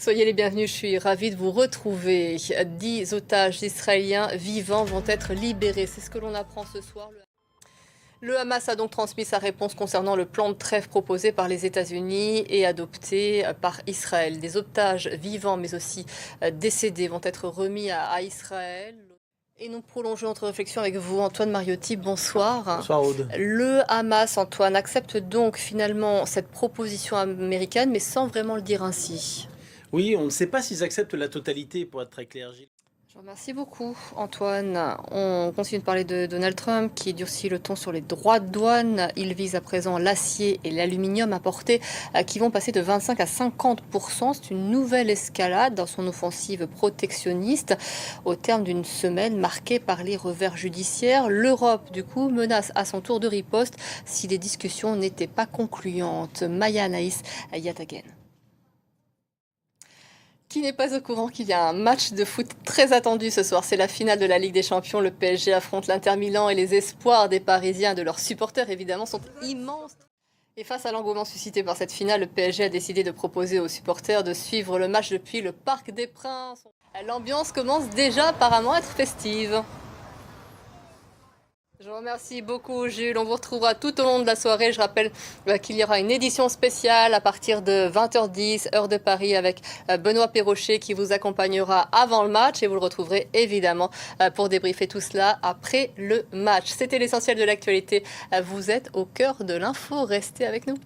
Soyez les bienvenus, je suis ravie de vous retrouver. 10 otages israéliens vivants vont être libérés. C'est ce que l'on apprend ce soir. Le Hamas a donc transmis sa réponse concernant le plan de trêve proposé par les États-Unis et adopté par Israël. Des otages vivants mais aussi décédés vont être remis à Israël. Et nous prolongeons notre réflexion avec vous, Antoine Mariotti. Bonsoir. Bonsoir Aude. Le Hamas, Antoine, accepte donc finalement cette proposition américaine, mais sans vraiment le dire ainsi. Oui, on ne sait pas s'ils acceptent la totalité, pour être très clair, Gilles. Je vous remercie beaucoup, Antoine. On continue de parler de Donald Trump qui durcit le ton sur les droits de douane. Il vise à présent l'acier et l'aluminium importés qui vont passer de 25 à 50%. C'est une nouvelle escalade dans son offensive protectionniste au terme d'une semaine marquée par les revers judiciaires. L'Europe, du coup, menace à son tour de riposte si les discussions n'étaient pas concluantes. Maya Anaïs Yatagen. Qui n'est pas au courant qu'il y a un match de foot très attendu ce soir. C'est la finale de la Ligue des Champions. Le PSG affronte l'Inter Milan et les espoirs des Parisiens et de leurs supporters, évidemment, sont immenses. Et face à l'engouement suscité par cette finale, le PSG a décidé de proposer aux supporters de suivre le match depuis le Parc des Princes. L'ambiance commence déjà apparemment à être festive. Je vous remercie beaucoup, Jules. On vous retrouvera tout au long de la soirée. Je rappelle qu'il y aura une édition spéciale à partir de 20h10, heure de Paris, avec Benoît Perrochet qui vous accompagnera avant le match. Et vous le retrouverez évidemment pour débriefer tout cela après le match. C'était l'essentiel de l'actualité. Vous êtes au cœur de l'info. Restez avec nous.